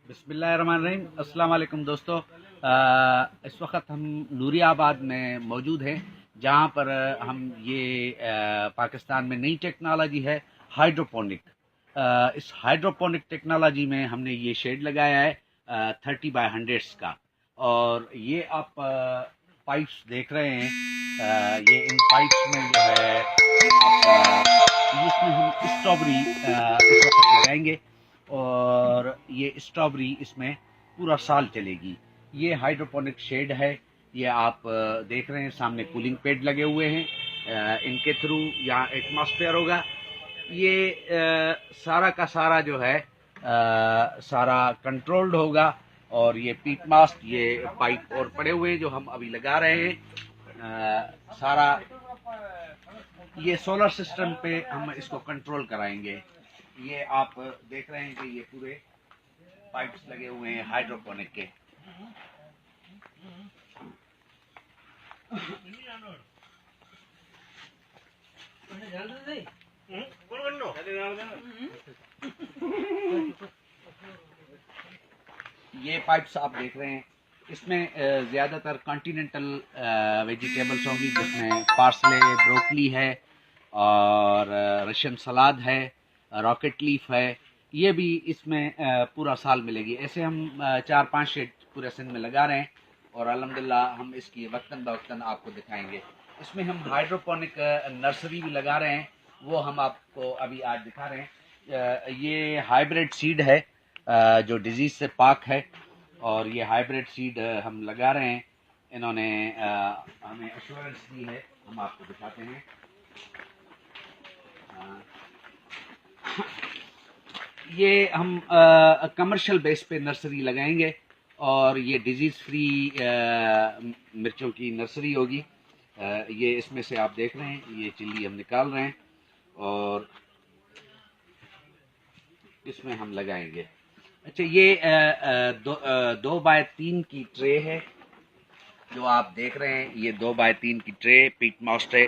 बिस्मिल्लाहिर्रहमानिर्रहीम। अस्सलाम वालेकुम दोस्तों। इस वक्त हम नूरियाबाद में मौजूद हैं, जहाँ पर हम ये पाकिस्तान में नई टेक्नोलॉजी है हाइड्रोपोनिक। इस हाइड्रोपोनिक टेक्नोलॉजी में हमने ये शेड लगाया है 30x100 का। और ये आप पाइप्स देख रहे हैं। ये इन पाइप्स में जो है आप इसमें हम स्ट्रॉबेरी इस वक्त लगाएंगे और ये स्ट्रॉबेरी इसमें पूरा साल चलेगी। ये हाइड्रोपोनिक शेड है। ये आप देख रहे हैं सामने कूलिंग पैड लगे हुए हैं। इनके थ्रू यहाँ एटमॉस्फेयर होगा। ये सारा का सारा जो है सारा कंट्रोल्ड होगा। और ये पीट मास्ट, ये पाइप और पड़े हुए जो हम अभी लगा रहे हैं, सारा ये सोलर सिस्टम पे हम इसको कंट्रोल कराएंगे। ये आप देख रहे हैं कि ये पूरे पाइप्स लगे हुए हैं हाइड्रोपोनिक के। ये पाइप्स आप देख रहे हैं, इसमें ज़्यादातर कॉन्टिनेंटल वेजिटेबल्स होंगी, जिसमें पार्सले, ब्रोकली है और रशियन सलाद है, रॉकेट लीफ है। ये भी इसमें पूरा साल मिलेगी। ऐसे हम 4-5 शेड पूरे सिंध में लगा रहे हैं और अल्हम्दुलिल्लाह हम इसकी वक्तन बवक्तन आपको दिखाएंगे। इसमें हम हाइड्रोपोनिक नर्सरी भी लगा रहे हैं, वो हम आपको अभी आज दिखा रहे हैं। ये हाइब्रिड सीड है जो डिजीज़ से पाक है, और ये हाइब्रिड सीड हम लगा रहे हैं। इन्होंने हमें एश्योरेंस दी है, हम आपको दिखाते हैं। ये हम कमर्शियल बेस पे नर्सरी लगाएंगे और ये डिजीज़ फ्री मिर्चों की नर्सरी होगी। ये इसमें से आप देख रहे हैं, ये चिल्ली हम निकाल रहे हैं और इसमें हम लगाएंगे। अच्छा, ये 2x3 की ट्रे है जो आप देख रहे हैं। ये 2x3 की ट्रे पीट मास्ट है।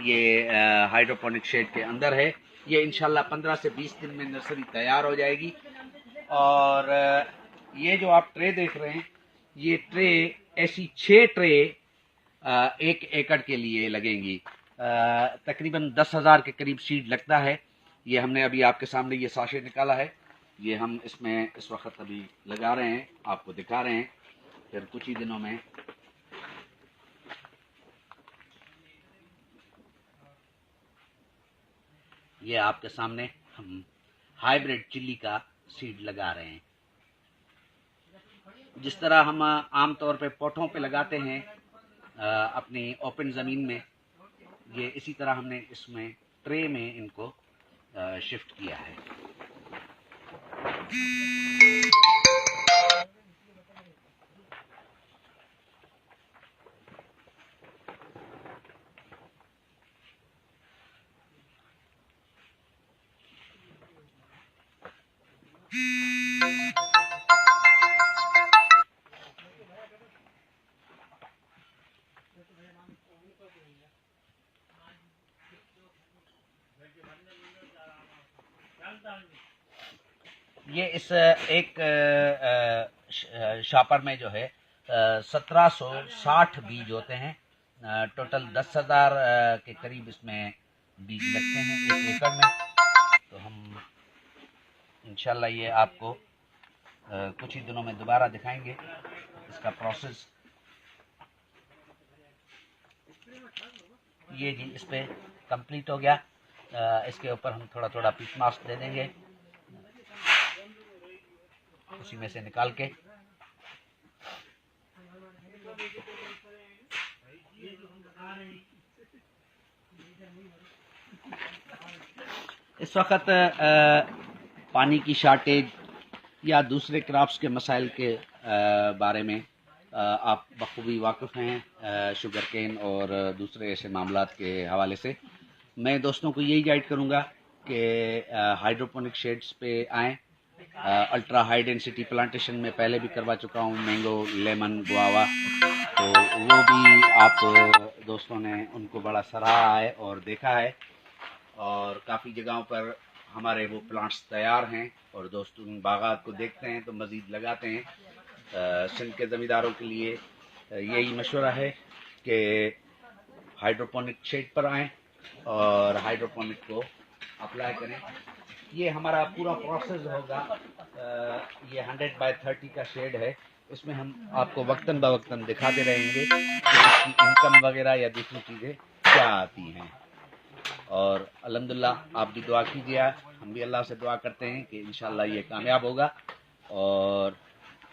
ये हाइड्रोपोनिक शेड के अंदर है। ये इंशाल्लाह 15 से 20 दिन में नर्सरी तैयार हो जाएगी। और ये जो आप ट्रे देख रहे हैं, ये ट्रे ऐसी 6 ट्रे 1 एकड़ के लिए लगेंगी। तकरीबन 10,000 के करीब सीड लगता है। ये हमने अभी आपके सामने ये साशे निकाला है, ये हम इसमें इस वक्त अभी लगा रहे हैं, आपको दिखा रहे हैं। फिर कुछ ही दिनों में ये आपके सामने हम हाइब्रिड चिल्ली का सीड लगा रहे हैं। जिस तरह हम आम तौर पे पॉटों पे लगाते हैं अपनी ओपन ज़मीन में, ये इसी तरह हमने इसमें ट्रे में इनको शिफ्ट किया है। ये इस एक शॉपर में जो है 1760 बीज होते हैं। टोटल 10,000 के करीब इसमें बीज लगते हैं 1 एकड़ में। तो हम इंशाल्लाह ये आपको कुछ ही दिनों में दोबारा दिखाएंगे इसका प्रोसेस। ये जी इस पे कंप्लीट हो गया। इसके ऊपर हम थोड़ा थोड़ा पीट मास्क दे देंगे उसी में से निकाल के। इस वक्त पानी की शार्टेज या दूसरे क्रॉप्स के मसाइल के बारे में आप बखूबी वाकिफ़ हैं शुगर केन और दूसरे ऐसे मामलात के हवाले से। मैं दोस्तों को यही गाइड करूँगा कि हाइड्रोपोनिक शेड्स पे आएँ। अल्ट्रा हाई डेंसिटी प्लांटेशन में पहले भी करवा चुका हूँ, मैंगो, लेमन, गुआवा, तो वो भी आप दोस्तों ने उनको बड़ा सराहा है और देखा है। और काफ़ी जगहों पर हमारे वो प्लांट्स तैयार हैं और दोस्त उन बागात को देखते हैं तो मज़ीद लगाते हैं। सिंध के ज़मींदारों के लिए यही मशवरा है कि हाइड्रोपोनिक शेड पर आएँ और हाइड्रोपोनिक को अप्लाई करें। ये हमारा पूरा प्रोसेस होगा। ये 100x30 का शेड है। इसमें हम आपको वक्तन बवक्तन दिखाते रहेंगे कि इसकी इनकम वगैरह या दूसरी चीज़ें क्या आती हैं। और अल्हम्दुलिल्लाह आप भी दुआ कीजिए, हम भी अल्लाह से दुआ करते हैं कि इंशाअल्लाह ये कामयाब होगा। और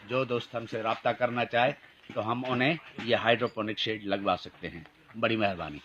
जो दोस्त हमसे रब्ता करना चाहे तो हम उन्हें ये हाइड्रोपोनिक शेड लगवा सकते हैं। बड़ी मेहरबानी।